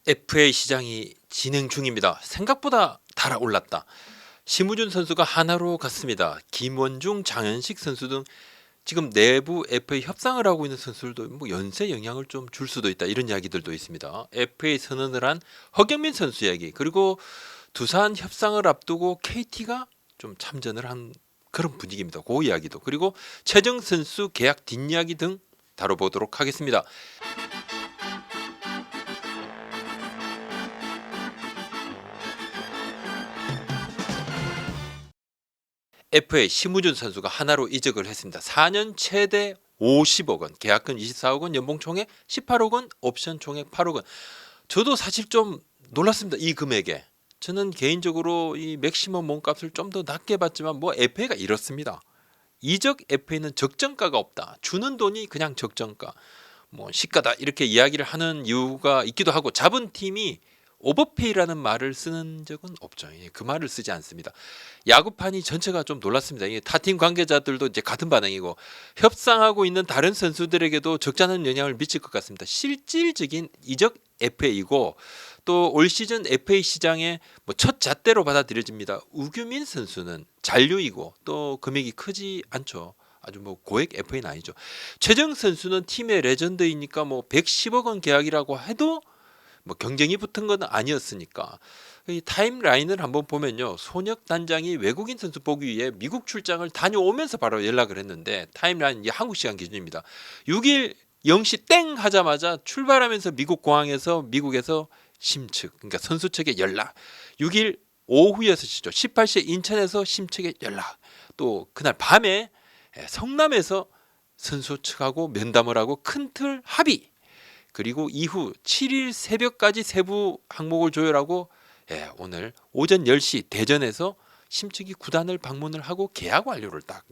FA 시장이 진행 중입니다. 생각보다 달아올랐다. 심우준 선수가 하나로 갔습니다. 김원중, 장현식 선수 등 지금 내부 FA 협상을 하고 있는 선수들도 뭐 연세 영향을 좀 줄 수도 있다, 이런 이야기들도 있습니다. FA 선언을 한 허경민 선수 이야기, 그리고 두산 협상을 앞두고 KT가 좀 참전을 한 그런 분위기입니다. 그 이야기도, 그리고 최정 선수 계약 뒷이야기 등 다뤄보도록 하겠습니다. FA 심우준 선수가 하나로 이적을 했습니다. 4년 최대 50억 원, 계약금 24억 원, 연봉 총액 18억 원, 옵션 총액 8억 원. 저도 사실 좀 놀랐습니다, 이 금액에. 저는 개인적으로 이 맥시멈 몸값을 좀 더 낮게 받지만 뭐 FA가 이렇습니다. 이적 FA는 적정가가 없다. 주는 돈이 그냥 적정가. 뭐 시가다, 이렇게 이야기를 하는 이유가 있기도 하고, 잡은 팀이 오버페이라는 말을 쓰는 적은 없죠. 그 말을 쓰지 않습니다. 야구판이 전체가 좀 놀랐습니다. 타팀 관계자들도 이제 같은 반응이고, 협상하고 있는 다른 선수들에게도 적잖은 영향을 미칠 것 같습니다. 실질적인 이적 FA이고, 또 올 시즌 FA 시장의 첫 잣대로 받아들여집니다. 우규민 선수는 잔류이고 또 금액이 크지 않죠. 아주 고액 FA는 아니죠. 최정 선수는 팀의 레전드이니까 110억 원 계약이라고 해도 경쟁이 붙은 건 아니었으니까. 이 타임라인을 한번 보면요, 손혁 단장이 외국인 선수 보기 위해 미국 출장을 다녀오면서 바로 연락을 했는데, 타임라인 한국 시간 기준입니다. 6일 0시 땡 하자마자 출발하면서 미국 공항에서 미국에서 심측, 그러니까 선수 측에 연락. 6일 오후 6시죠. 18시 인천에서 심측에 연락. 또 그날 밤에 성남에서 선수 측하고 면담을 하고 큰 틀 합의. 그리고 이후 7일 새벽까지 세부 항목을 조율하고 오늘 오전 10시 대전에서 심측이 구단을 방문을 하고 계약 완료를 딱.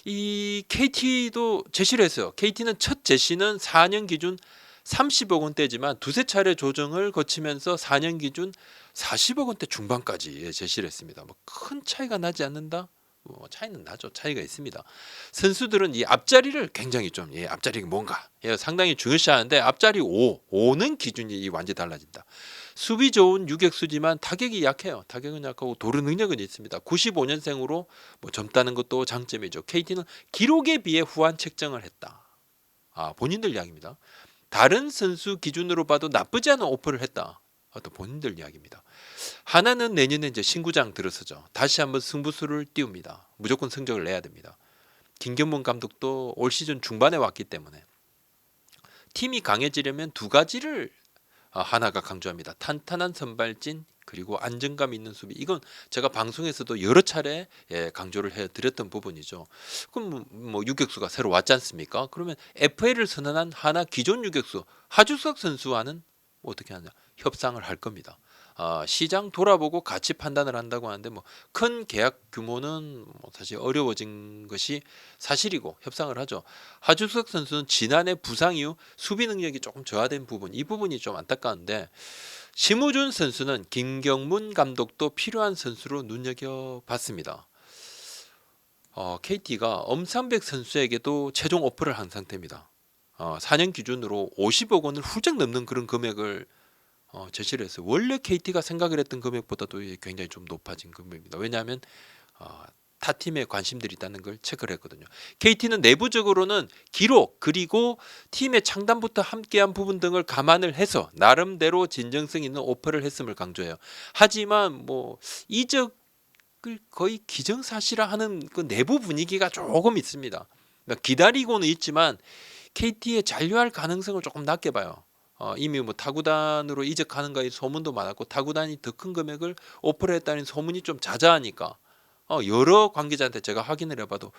이 KT도 제시를 했어요. KT는 첫 제시는 4년 기준 30억 원대지만 두세 차례 조정을 거치면서 4년 기준 40억 원대 중반까지 제시를 했습니다. 큰 차이가 나지 않는다? 차이는 나죠. 차이가 있습니다. 선수들은 이 앞자리를 굉장히 좀, 앞자리가 뭔가 상당히 중요시하는데, 앞자리 5는 기준이 완전히 달라진다. 수비 좋은 유격수지만 타격이 약해요. 타격은 약하고 도루 능력은 있습니다. 95년생으로 젊다는 것도 장점이죠. KT는 기록에 비해 후한 책정을 했다. 본인들 이야기입니다. 다른 선수 기준으로 봐도 나쁘지 않은 오퍼를 했다. 또 본인들 이야기입니다. 하나는 내년에 이제 신구장 들어서죠. 다시 한번 승부수를 띄웁니다. 무조건 성적을 내야 됩니다. 김경문 감독도 올 시즌 중반에 왔기 때문에 팀이 강해지려면 두 가지를 하나가 강조합니다. 탄탄한 선발진, 그리고 안정감 있는 수비. 이건 제가 방송에서도 여러 차례 강조를 해드렸던 부분이죠. 그럼 유격수가 새로 왔지 않습니까? 그러면 FA를 선언한 하나 기존 유격수 하주석 선수와는 어떻게 하냐, 협상을 할 겁니다. 시장 돌아보고 가치 판단을 한다고 하는데, 큰 계약 규모는 사실 어려워진 것이 사실이고 협상을 하죠. 하주석 선수는 지난해 부상 이후 수비 능력이 조금 저하된 부분, 이 부분이 좀 안타까운데, 심우준 선수는 김경문 감독도 필요한 선수로 눈여겨봤습니다. KT가 엄상백 선수에게도 최종 오퍼를 한 상태입니다. 4년 기준으로 50억 원을 훌쩍 넘는 그런 금액을 제시를 했어요. 원래 KT가 생각을 했던 금액보다도 굉장히 좀 높아진 금액입니다. 왜냐하면 타 팀에 관심들이 있다는 걸 체크를 했거든요. KT는 내부적으로는 기록, 그리고 팀의 창단부터 함께한 부분 등을 감안을 해서 나름대로 진정성 있는 오퍼를 했음을 강조해요. 하지만 이적을 거의 기정사실화하는 그 내부 분위기가 조금 있습니다. 기다리고는 있지만 KT에 잔류할 가능성을 조금 낮게 봐요. 이미 타구단으로 이적하는가 이 소문도 많았고, 타구단이 더 큰 금액을 오퍼를 했다는 소문이 좀 자자하니까 여러 관계자한테 제가 확인을 해봐도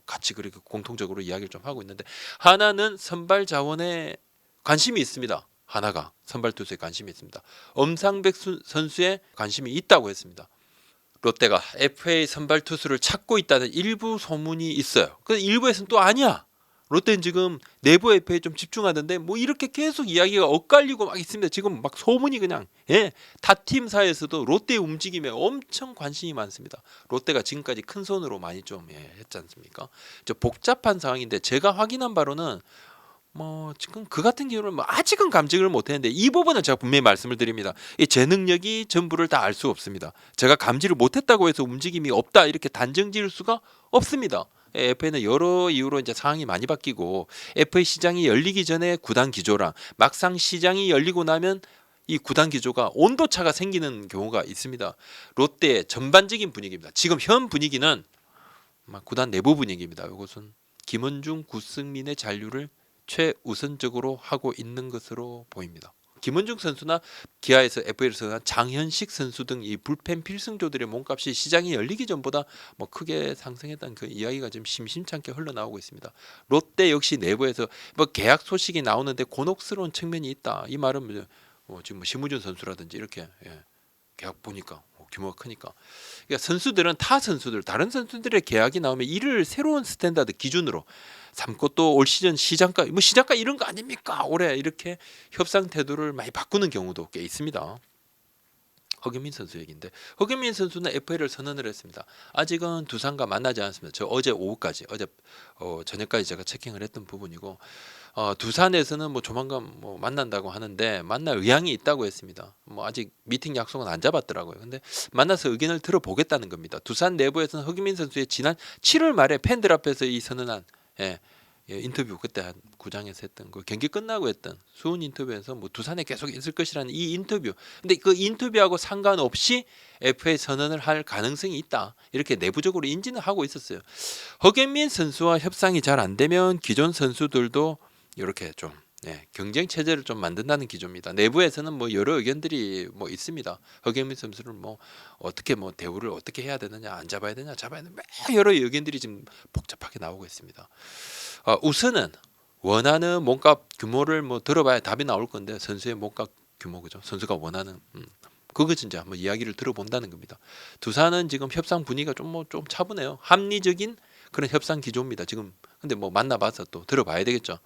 같이 그렇게 공통적으로 이야기를 좀 하고 있는데, 하나는 선발 자원에 관심이 있습니다. 하나가 선발 투수에 관심이 있습니다. 엄상백 선수에 관심이 있다고 했습니다. 롯데가 FA 선발 투수를 찾고 있다는 일부 소문이 있어요. 그 일부에서는 또 아니야, 롯데는 지금 내부 FA에 좀 집중하던데, 이렇게 계속 이야기가 엇갈리고 막 있습니다. 지금 막 소문이 그냥, 타 팀 사이에서도 롯데의 움직임에 엄청 관심이 많습니다. 롯데가 지금까지 큰 손으로 많이 좀 했지 않습니까? 복잡한 상황인데, 제가 확인한 바로는 뭐 지금 그 같은 경우는 뭐 아직은 감직을 못했는데 이 부분은 제가 분명히 말씀을 드립니다. 이 제 능력이 전부를 다 알 수 없습니다. 제가 감지를 못했다고 해서 움직임이 없다 이렇게 단정 지을 수가 없습니다. FA는 여러 이유로 이제 상황이 많이 바뀌고 FA 시장이 열리기 전에 구단 기조랑 막상 시장이 열리고 나면 이 구단 기조가 온도차가 생기는 경우가 있습니다. 롯데의 전반적인 분위기입니다. 지금 현 분위기는 구단 내부 분위기입니다. 이것은 김원중, 구승민의 잔류를 최우선적으로 하고 있는 것으로 보입니다. 김원중 선수나 기아에서 FA에서 한 장현식 선수 등 이 불펜 필승조들의 몸값이 시장이 열리기 전보다 뭐 크게 상승했다는 그 이야기가 지금 심심찮게 흘러나오고 있습니다. 롯데 역시 내부에서 뭐 계약 소식이 나오는데 곤혹스러운 측면이 있다. 이 말은 지금 뭐 심우준 선수라든지 이렇게 계약 보니까 규모가 크니까. 그러니까 선수들은 타 선수들, 다른 선수들의 계약이 나오면 이를 새로운 스탠다드 기준으로 삼고 또 올 시즌 시장가, 뭐 시장가 이런 거 아닙니까? 올해 이렇게 협상 태도를 많이 바꾸는 경우도 꽤 있습니다. 허경민 선수 얘기인데 허경민 선수는 FA를 선언을 했습니다. 아직은 두산과 만나지 않았습니다. 저 어제 오후까지 어제 저녁까지 제가 체킹을 했던 부분이고 두산에서는 뭐 조만간 뭐 만난다고 하는데 만날 의향이 있다고 했습니다. 뭐 아직 미팅 약속은 안 잡았더라고요. 근데 만나서 의견을 들어보겠다는 겁니다. 두산 내부에서는 허경민 선수의 지난 7월 말에 팬들 앞에서 이 선언한 인터뷰 그때 한 구장에서 했던 그 경기 끝나고 했던 수훈 인터뷰에서 뭐 두산에 계속 있을 것이라는 이 인터뷰. 근데 그 인터뷰하고 상관없이 FA 선언을 할 가능성이 있다. 이렇게 내부적으로 인지는 하고 있었어요. 허경민 선수와 협상이 잘 안 되면 기존 선수들도 이렇게 좀 경쟁 체제를 좀 만든다는 기조입니다. 내부에서는 뭐 여러 의견들이 뭐 있습니다. 허경민 선수를 뭐 어떻게 뭐 대우를 어떻게 해야 되느냐, 안 잡아야 되냐, 잡아야 되냐, 여러 의견들이 지금 복잡하게 나오고 있습니다. 우선은 원하는 몸값 규모를 뭐 들어봐야 답이 나올 건데 선수의 몸값 규모 그죠? 선수가 원하는 그거 진짜 한번 이야기를 들어본다는 겁니다. 두산은 지금 협상 분위기가 좀 차분해요. 합리적인 그런 협상 기조입니다. 지금 근데 뭐 만나봐서 또 들어봐야 되겠죠.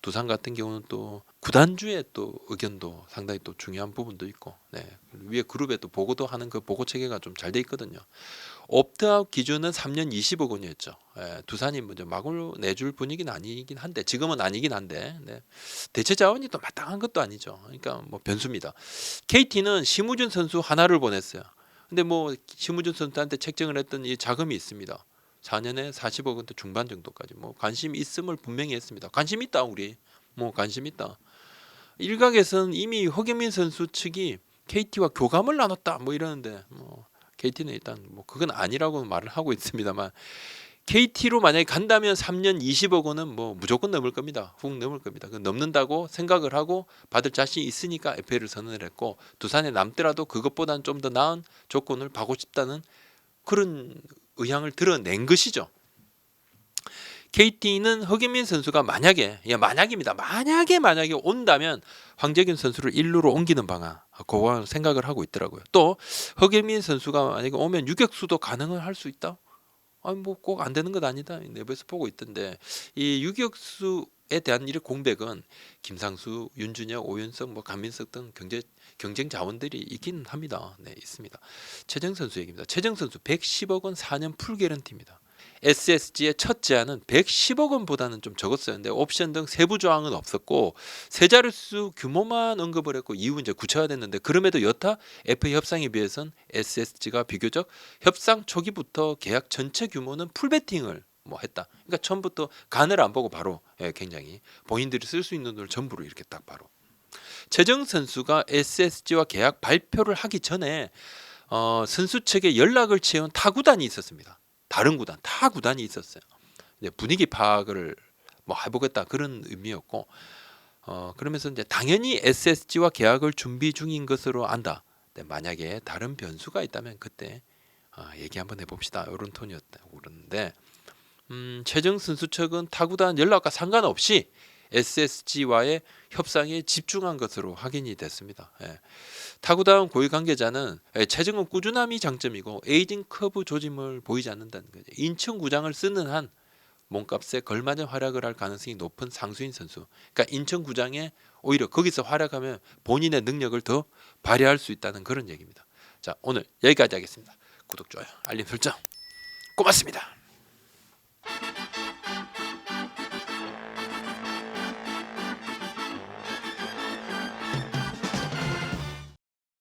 두산 같은 경우는 또 구단주의 또 의견도 상당히 또 중요한 부분도 있고, 위에 그룹에 또 보고도 하는 그 보고 체계가 좀 잘 돼 있거든요. 옵트아웃 기준은 3년 20억 원이었죠. 두산이 먼저 막을 내줄 분위기는 아니긴 한데 지금은 아니긴 한데 대체 자원이 또 마땅한 것도 아니죠. 그러니까 뭐 변수입니다. KT는 심우준 선수 하나를 보냈어요. 근데 뭐 심우준 선수한테 책정을 했던 이 자금이 있습니다. 4년에 40억 원대 중반 정도까지 뭐 관심 있음을 분명히 했습니다. 관심 있다 우리 뭐 관심 있다. 일각에서는 이미 허경민 선수 측이 KT와 교감을 나눴다 뭐 이러는데 뭐 KT는 일단 뭐 그건 아니라고 말을 하고 있습니다만 KT로 만약에 간다면 3년 20억 원은 뭐 무조건 넘을 겁니다. 훅 넘을 겁니다. 그 넘는다고 생각을 하고 받을 자신이 있으니까 FA를 선언을 했고 두산에 남더라도 그것보다는 좀 더 나은 조건을 받고 싶다는 그런 의향을 드러낸 것이죠. KT는 허경민 선수가 만약입니다. 만약에 온다면 황재균 선수를 1루로 옮기는 방안 그거 생각을 하고 있더라고요. 또 허경민 선수가 만약에 오면 유격수도 가능을 할 수 있다. 아니 뭐 꼭 안 되는 것 아니다. 내부에서 보고 있던데 이 유격수에 대한 이 공백은 김상수, 윤준혁, 오윤석, 뭐 강민석 등 경쟁 자원들이 있긴 합니다. 있습니다. 최정 선수 얘기입니다. 최정 선수 110억 원 4년 풀 개런티입니다. SSG의 첫 제안은 110억 원보다는 좀 적었어요. 근데 옵션 등 세부 조항은 없었고 세 자릿수 규모만 언급을 했고 이후 이제 구체화됐는데 그럼에도 여타 FA 협상에 비해선 SSG가 비교적 협상 초기부터 계약 전체 규모는 풀베팅을 뭐 했다. 그러니까 처음부터 간을 안 보고 바로 굉장히 본인들이 쓸 수 있는 돈을 전부로 이렇게 딱 바로. 최정 선수가 SSG와 계약 발표를 하기 전에 선수 측에 연락을 취해온 타 구단이 있었습니다. 다른 구단, 타 구단이 있었어요. 분위기 파악을 뭐 해보겠다 그런 의미였고, 그러면서 이제 당연히 SSG와 계약을 준비 중인 것으로 안다. 만약에 다른 변수가 있다면 그때 얘기 한번 해봅시다. 이런 톤이었다고 그러는데, 최정 선수 측은 타 구단 연락과 상관없이 SSG와의 협상에 집중한 것으로 확인이 됐습니다. 타구다운 고위 관계자는 최정은 꾸준함이 장점이고 에이징 커브 조짐을 보이지 않는다는 거죠. 인천구장을 쓰는 한 몸값에 걸맞은 활약을 할 가능성이 높은 상수인 선수. 그러니까 인천구장에 오히려 거기서 활약하면 본인의 능력을 더 발휘할 수 있다는 그런 얘기입니다. 자, 오늘 여기까지 하겠습니다. 구독, 좋아요, 알림 설정 고맙습니다.